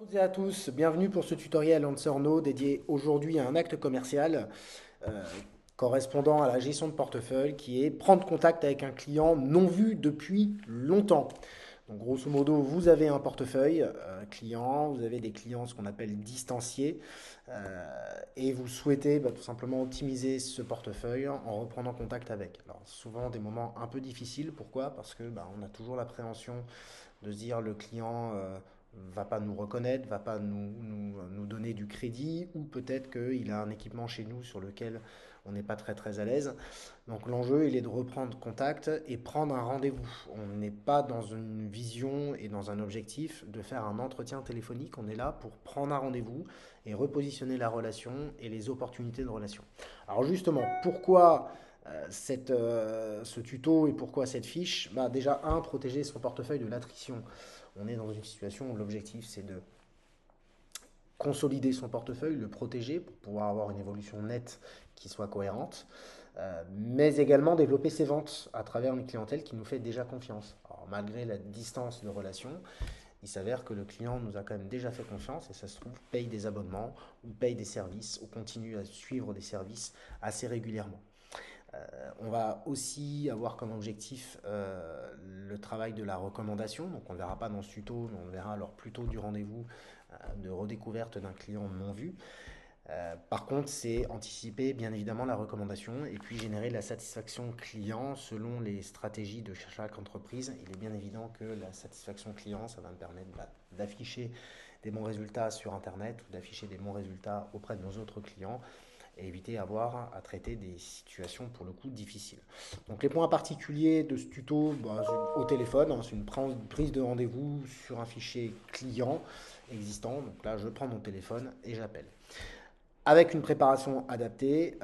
Toutes et à tous, bienvenue pour ce tutoriel Answer No dédié aujourd'hui à un acte commercial euh, correspondant à la gestion de portefeuille qui est prendre contact avec un client non vu depuis longtemps. Donc grosso modo, vous avez un portefeuille client, vous avez des clients ce qu'on appelle distanciés et vous souhaitez tout simplement optimiser ce portefeuille en reprenant contact avec. Alors souvent des moments un peu difficiles, pourquoi? Parce que on a toujours l'appréhension de se dire le client va pas nous reconnaître, va pas nous donner du crédit, ou peut-être qu'il a un équipement chez nous sur lequel on n'est pas très à l'aise. Donc l'enjeu, il est de reprendre contact et prendre un rendez-vous. On n'est pas dans une vision et dans un objectif de faire un entretien téléphonique, on est là pour prendre un rendez-vous et repositionner la relation et les opportunités de relation. Alors justement, pourquoi ce tuto et pourquoi cette fiche? Déjà, protéger son portefeuille de l'attrition. On est dans une situation où l'objectif, c'est de consolider son portefeuille, le protéger pour pouvoir avoir une évolution nette qui soit cohérente, mais également développer ses ventes à travers une clientèle qui nous fait déjà confiance. Alors, malgré la distance de relation, il s'avère que le client nous a quand même déjà fait confiance et ça se trouve paye des abonnements ou paye des services ou continue à suivre des services assez régulièrement. On va aussi avoir comme objectif le travail de la recommandation. Donc on ne le verra pas dans ce tuto, mais on le verra alors plutôt du rendez-vous de redécouverte d'un client non vu. Par contre, c'est anticiper bien évidemment la recommandation et puis générer de la satisfaction client selon les stratégies de chaque entreprise. Il est bien évident que la satisfaction client, ça va me permettre d'afficher des bons résultats sur Internet ou d'afficher des bons résultats auprès de nos autres clients et éviter d'avoir à traiter des situations pour le coup difficiles. Donc les points particuliers de ce tuto au téléphone, hein, c'est une prise de rendez-vous sur un fichier client existant. Donc là, je prends mon téléphone et j'appelle. Avec une préparation adaptée,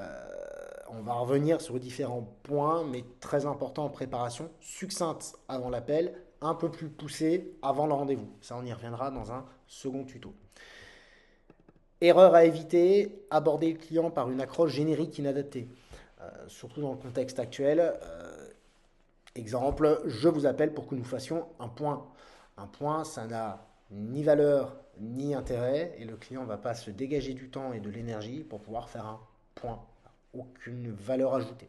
on va revenir sur différents points, mais très importants en préparation, succincte avant l'appel, un peu plus poussée avant le rendez-vous. Ça, on y reviendra dans un second tuto. Erreur à éviter, aborder le client par une accroche générique inadaptée. Surtout dans le contexte actuel. Exemple, je vous appelle pour que nous fassions un point. Un point, ça n'a ni valeur ni intérêt et le client ne va pas se dégager du temps et de l'énergie pour pouvoir faire un point. Aucune valeur ajoutée.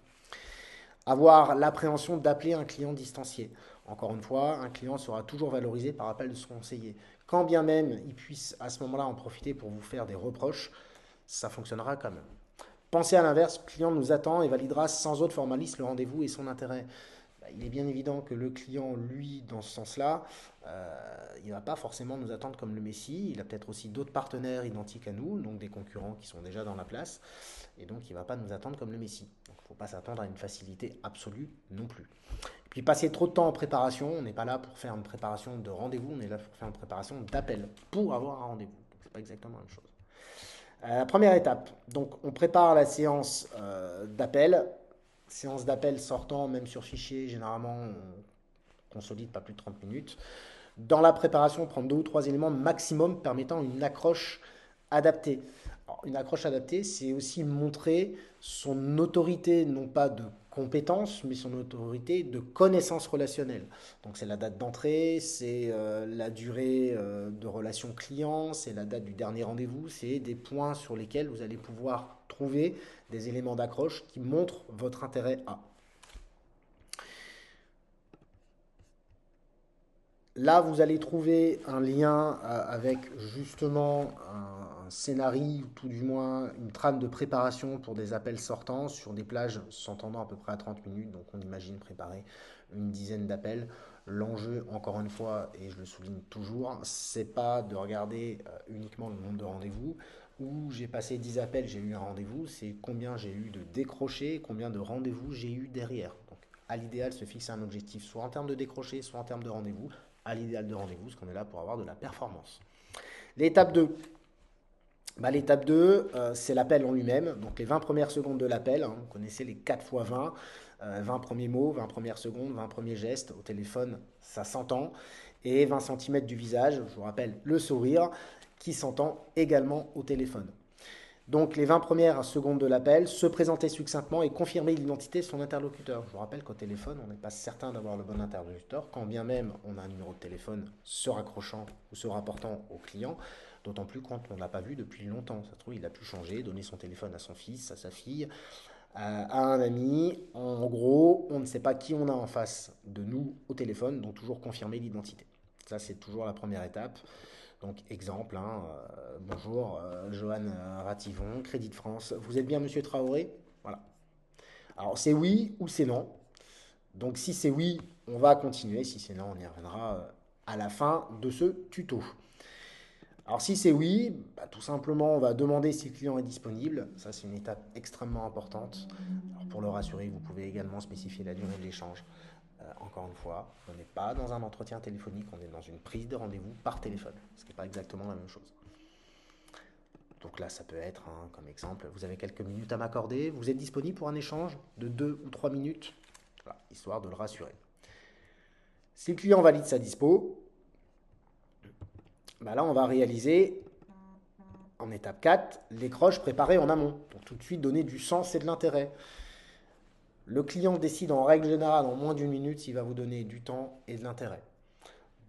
Avoir l'appréhension d'appeler un client distancié. Encore une fois, un client sera toujours valorisé par appel de son conseiller. Quand bien même il puisse à ce moment-là en profiter pour vous faire des reproches, ça fonctionnera quand même. Pensez à l'inverse, le client nous attend et validera sans autre formalisme le rendez-vous et son intérêt. Il est bien évident que le client, lui, dans ce sens-là, il ne va pas forcément nous attendre comme le Messie. Il a peut-être aussi d'autres partenaires identiques à nous, donc des concurrents qui sont déjà dans la place. Et donc, il ne va pas nous attendre comme le Messie. Donc, il ne faut pas s'attendre à une facilité absolue non plus. Et puis, passer trop de temps en préparation, on n'est pas là pour faire une préparation de rendez-vous, on est là pour faire une préparation d'appel, pour avoir un rendez-vous. Ce n'est pas exactement la même chose. Première étape, donc on prépare la séance d'appel. Séance d'appel sortant, même sur fichier, généralement on consolide pas plus de 30 minutes. Dans la préparation, prendre deux ou trois éléments maximum permettant une accroche adaptée. Alors, une accroche adaptée, c'est aussi montrer son autorité, non pas de compétence, mais son autorité de connaissance relationnelle. Donc c'est la date d'entrée, c'est la durée de relation client, c'est la date du dernier rendez-vous, c'est des points sur lesquels vous allez pouvoir trouver des éléments d'accroche qui montrent votre intérêt à. Là, vous allez trouver un lien avec justement un scénario, ou tout du moins une trame de préparation pour des appels sortants sur des plages s'entendant à peu près à 30 minutes. Donc on imagine préparer une dizaine d'appels. L'enjeu, encore une fois, et je le souligne toujours, c'est pas de regarder uniquement le nombre de rendez-vous où j'ai passé 10 appels, j'ai eu un rendez-vous, c'est combien j'ai eu de décrochés, combien de rendez-vous j'ai eu derrière. Donc à l'idéal, se fixer un objectif soit en termes de décrochés, soit en termes de rendez-vous à l'idéal de rendez-vous, parce qu'on est là pour avoir de la performance. L'étape 2, l'étape 2, c'est l'appel en lui-même. Donc les 20 premières secondes de l'appel, hein, vous connaissez les 4 fois 20, 20 premiers mots, 20 premières secondes, 20 premiers gestes. Au téléphone, ça s'entend. Et 20 cm du visage, je vous rappelle le sourire, qui s'entend également au téléphone. Donc les 20 premières secondes de l'appel, se présenter succinctement et confirmer l'identité de son interlocuteur. Je vous rappelle qu'au téléphone, on n'est pas certain d'avoir le bon interlocuteur, quand bien même on a un numéro de téléphone se raccrochant ou se rapportant au client, d'autant plus quand on ne l'a pas vu depuis longtemps. Ça se trouve, il a pu changer, donner son téléphone à son fils, à sa fille, à un ami. En gros, on ne sait pas qui on a en face de nous au téléphone, donc toujours confirmer l'identité. Ça, c'est toujours la première étape. Donc, exemple, hein, bonjour, Johan Rativon, Crédit de France. Vous êtes bien Monsieur Traoré? Voilà. Alors, c'est oui ou c'est non. Donc, si c'est oui, on va continuer. Si c'est non, on y reviendra à la fin de ce tuto. Alors, si c'est oui, bah, tout simplement, on va demander si le client est disponible. Ça, c'est une étape extrêmement importante. Alors, pour le rassurer, vous pouvez également spécifier la durée de l'échange. Encore une fois, on n'est pas dans un entretien téléphonique, on est dans une prise de rendez-vous par téléphone, ce qui n'est pas exactement la même chose. Donc là, ça peut être, hein, comme exemple, vous avez quelques minutes à m'accorder, vous êtes disponible pour un échange de 2 ou 3 minutes, voilà, histoire de le rassurer. Si le client valide sa dispo, bah là, on va réaliser en étape 4 l'écroche préparée en amont, pour tout de suite donner du sens et de l'intérêt. Le client décide en règle générale en moins d'une minute s'il va vous donner du temps et de l'intérêt.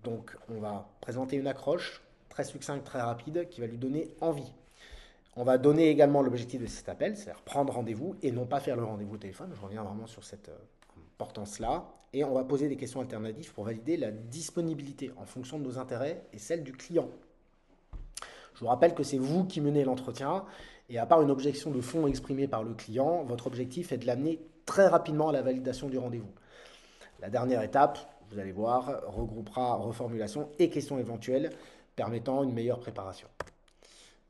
Donc, on va présenter une accroche très succincte, très rapide, qui va lui donner envie. On va donner également l'objectif de cet appel, c'est-à-dire prendre rendez-vous et non pas faire le rendez-vous au téléphone. Je reviens vraiment sur cette importance-là. Et on va poser des questions alternatives pour valider la disponibilité en fonction de nos intérêts et celle du client. Je vous rappelle que c'est vous qui menez l'entretien et à part une objection de fond exprimée par le client, votre objectif est de l'amener très rapidement à la validation du rendez-vous. La dernière étape, vous allez voir, regroupera reformulation et questions éventuelles permettant une meilleure préparation.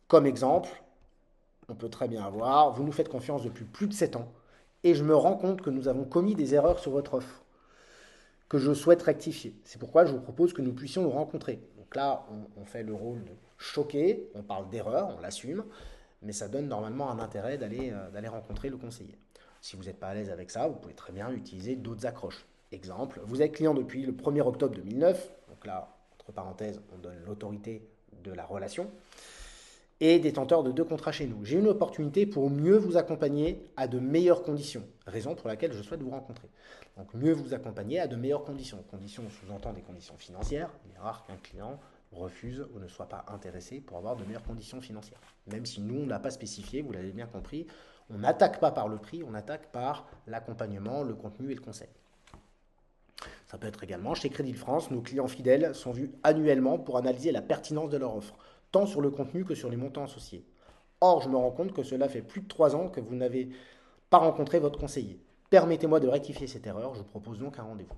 Comme exemple, on peut très bien avoir, vous nous faites confiance depuis plus de 7 ans et je me rends compte que nous avons commis des erreurs sur votre offre que je souhaite rectifier. C'est pourquoi je vous propose que nous puissions nous rencontrer. Donc là, on fait le rôle de choquer, on parle d'erreur, on l'assume, mais ça donne normalement un intérêt d'aller rencontrer le conseiller. Si vous n'êtes pas à l'aise avec ça, vous pouvez très bien utiliser d'autres accroches. Exemple, vous êtes client depuis le 1er octobre 2009, donc là, entre parenthèses, on donne l'autorité de la relation, et détenteur de 2 contrats chez nous. J'ai une opportunité pour mieux vous accompagner à de meilleures conditions, raison pour laquelle je souhaite vous rencontrer. Donc mieux vous accompagner à de meilleures conditions. Conditions sous-entend des conditions financières. Il est rare qu'un client refuse ou ne soit pas intéressé pour avoir de meilleures conditions financières. Même si nous, on n'a pas spécifié, vous l'avez bien compris, on n'attaque pas par le prix, on attaque par l'accompagnement, le contenu et le conseil. Ça peut être également chez Crédit de France, nos clients fidèles sont vus annuellement pour analyser la pertinence de leur offre, tant sur le contenu que sur les montants associés. Or, je me rends compte que cela fait plus de 3 ans que vous n'avez pas rencontré votre conseiller. Permettez-moi de rectifier cette erreur, je vous propose donc un rendez-vous.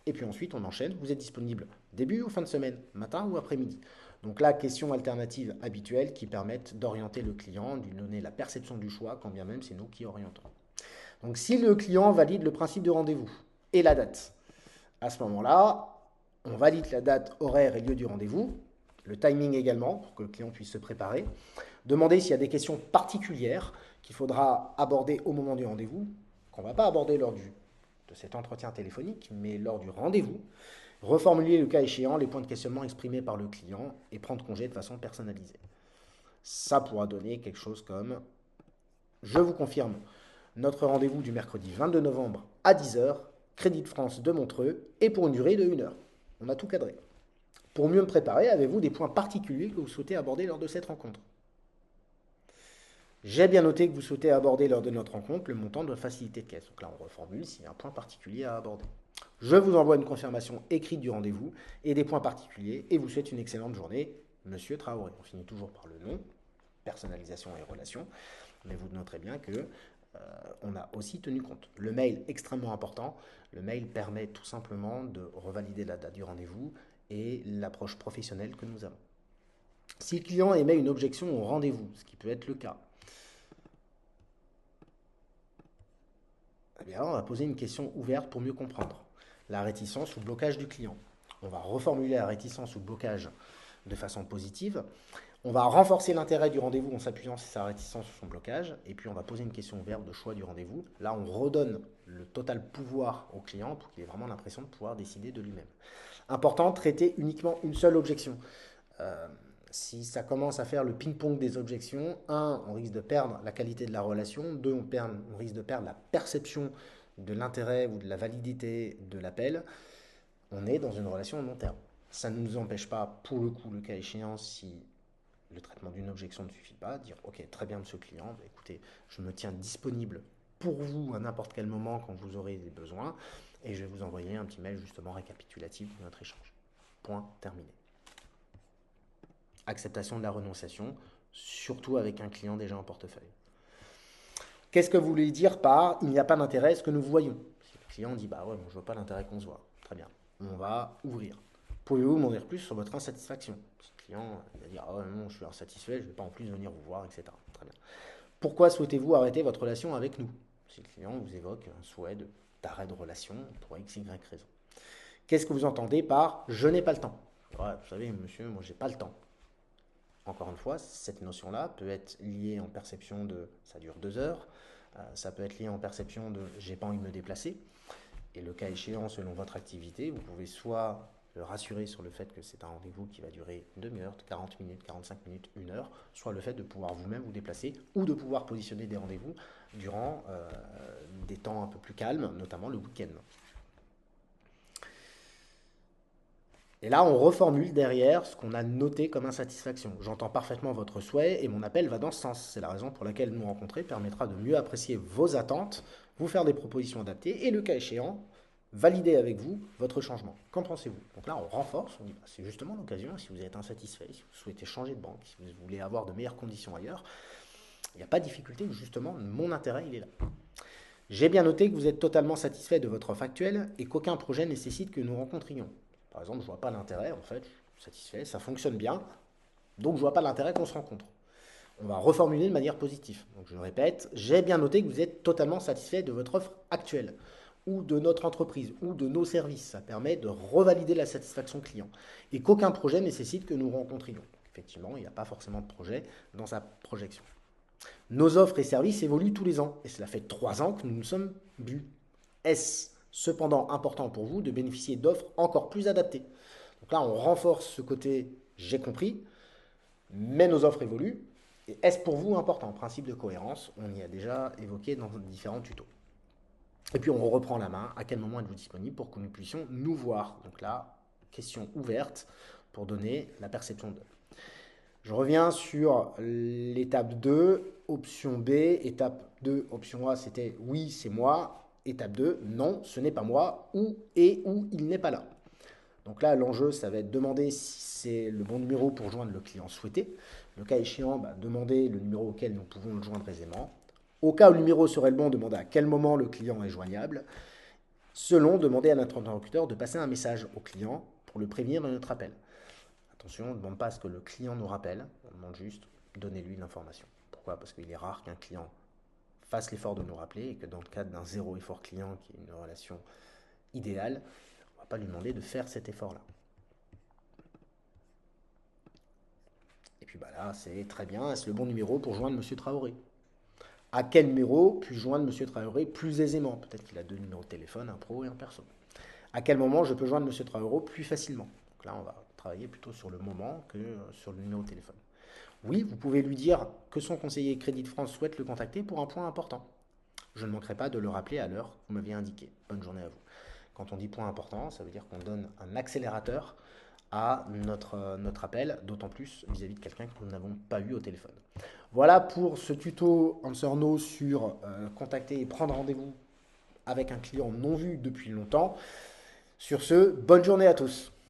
Et puis ensuite, on enchaîne, vous êtes disponible début ou fin de semaine, matin ou après-midi. Donc là, questions alternatives habituelles qui permettent d'orienter le client, de lui donner la perception du choix, quand bien même c'est nous qui orientons. Donc si le client valide le principe de rendez-vous et la date, à ce moment-là, on valide la date, horaire et lieu du rendez-vous, le timing également, pour que le client puisse se préparer. Demander s'il y a des questions particulières qu'il faudra aborder au moment du rendez-vous, qu'on ne va pas aborder de cet entretien téléphonique, mais lors du rendez-vous. Reformuler le cas échéant les points de questionnement exprimés par le client et prendre congé de façon personnalisée. Ça pourra donner quelque chose comme je vous confirme notre rendez-vous du mercredi 22 novembre à 10 heures, Crédit de France de Montreux, et pour une durée de 1 heure. On a tout cadré. Pour mieux me préparer, avez-vous des points particuliers que vous souhaitez aborder lors de cette rencontre? J'ai bien noté que vous souhaitez aborder lors de notre rencontre le montant de facilité de caisse. Donc là, on reformule s'il y a un point particulier à aborder. Je vous envoie une confirmation écrite du rendez-vous et des points particuliers et vous souhaite une excellente journée, Monsieur Traoré. On finit toujours par le nom, personnalisation et relation, mais vous noterez bien que on a aussi tenu compte. Le mail, extrêmement important. Le mail permet tout simplement de revalider la date du rendez-vous et l'approche professionnelle que nous avons. Si le client émet une objection au rendez-vous, ce qui peut être le cas, eh bien, on va poser une question ouverte pour mieux comprendre. La réticence ou le blocage du client. On va reformuler la réticence ou le blocage de façon positive. On va renforcer l'intérêt du rendez-vous en s'appuyant sur sa réticence ou son blocage. Et puis, on va poser une question ouverte de choix du rendez-vous. Là, on redonne le total pouvoir au client pour qu'il ait vraiment l'impression de pouvoir décider de lui-même. Important, traiter uniquement une seule objection. Si ça commence à faire le ping-pong des objections, un, on risque de perdre la qualité de la relation, deux, on risque de perdre la perception de l'intérêt ou de la validité de l'appel. On est dans une relation à long terme. Ça ne nous empêche pas, pour le coup, le cas échéant, si le traitement d'une objection ne suffit pas, dire ok, très bien, monsieur le client, bah, écoutez, je me tiens disponible pour vous à n'importe quel moment quand vous aurez des besoins, et je vais vous envoyer un petit mail justement récapitulatif de notre échange. Point terminé. Acceptation de la renonciation, surtout avec un client déjà en portefeuille. Qu'est-ce que vous voulez dire par il n'y a pas d'intérêt, ce que nous voyons? Si le client dit bah ouais, moi je vois pas l'intérêt qu'on se voit, très bien, on va ouvrir. Pouvez-vous m'en dire plus sur votre insatisfaction? Si le client va dire ah ouais, non, je suis insatisfait, je ne vais pas en plus venir vous voir, etc. Très bien. Pourquoi souhaitez-vous arrêter votre relation avec nous? Si le client vous évoque un souhait d'arrêt de relation pour x, y raison. Qu'est-ce que vous entendez par je n'ai pas le temps? Ouais, vous savez, monsieur, moi j'ai pas le temps. Encore une fois, cette notion-là peut être liée en perception de ça dure 2 heures, ça peut être lié en perception de j'ai pas envie de me déplacer. Et le cas échéant, selon votre activité, vous pouvez soit le rassurer sur le fait que c'est un rendez-vous qui va durer une demi-heure, 40 minutes, 45 minutes, 1 heure, soit le fait de pouvoir vous-même vous déplacer ou de pouvoir positionner des rendez-vous durant des temps un peu plus calmes, notamment le week-end. Et là, on reformule derrière ce qu'on a noté comme insatisfaction. J'entends parfaitement votre souhait et mon appel va dans ce sens. C'est la raison pour laquelle nous rencontrer permettra de mieux apprécier vos attentes, vous faire des propositions adaptées et le cas échéant, valider avec vous votre changement. Qu'en pensez-vous? Donc là, on renforce, on dit bah, c'est justement l'occasion, si vous êtes insatisfait, si vous souhaitez changer de banque, si vous voulez avoir de meilleures conditions ailleurs, il n'y a pas de difficulté, justement, mon intérêt, il est là. J'ai bien noté que vous êtes totalement satisfait de votre offre actuelle et qu'aucun projet nécessite que nous rencontrions. Par exemple, je ne vois pas l'intérêt, en fait, je suis satisfait, ça fonctionne bien, donc je ne vois pas l'intérêt qu'on se rencontre. On va reformuler de manière positive. Donc je répète, j'ai bien noté que vous êtes totalement satisfait de votre offre actuelle, ou de notre entreprise, ou de nos services. Ça permet de revalider la satisfaction client. Et qu'aucun projet nécessite que nous rencontrions. Effectivement, il n'y a pas forcément de projet dans sa projection. Nos offres et services évoluent tous les ans, et cela fait 3 ans que nous nous sommes vus. Est-ce cependant important pour vous de bénéficier d'offres encore plus adaptées? Donc là, on renforce ce côté j'ai compris, mais nos offres évoluent. Et est-ce pour vous important? Principe de cohérence, on y a déjà évoqué dans différents tutos. Et puis on reprend la main, à quel moment êtes-vous disponible pour que nous puissions nous voir? Donc là, question ouverte pour donner la perception de. Je reviens sur l'étape 2, option B. Étape 2, option A, c'était oui, c'est moi. Étape 2, non, ce n'est pas moi, ou il n'est pas là. Donc là, l'enjeu, ça va être demander si c'est le bon numéro pour joindre le client souhaité. Le cas échéant, demander le numéro auquel nous pouvons le joindre aisément. Au cas où le numéro serait le bon, demander à quel moment le client est joignable. Selon, demander à notre interlocuteur de passer un message au client pour le prévenir de notre appel. Attention, on ne demande pas à ce que le client nous rappelle, on demande juste donnez-lui l'information. Pourquoi? Parce qu'il est rare qu'un client fasse l'effort de nous rappeler et que dans le cadre d'un zéro effort client, qui est une relation idéale, on ne va pas lui demander de faire cet effort-là. Et puis là, c'est très bien, est-ce le bon numéro pour joindre M. Traoré? À quel numéro puis-je joindre M. Traoré plus aisément? Peut-être qu'il a 2 numéros de téléphone, un pro et un perso. À quel moment je peux joindre M. Traoré plus facilement? Donc là, on va travailler plutôt sur le moment que sur le numéro de téléphone. Oui, vous pouvez lui dire que son conseiller Crédit de France souhaite le contacter pour un point important. Je ne manquerai pas de le rappeler à l'heure que vous m'aviez indiqué. Bonne journée à vous. Quand on dit point important, ça veut dire qu'on donne un accélérateur à notre appel, d'autant plus vis-à-vis de quelqu'un que nous n'avons pas eu au téléphone. Voilà pour ce tuto Answer No sur contacter et prendre rendez-vous avec un client non vu depuis longtemps. Sur ce, bonne journée à tous.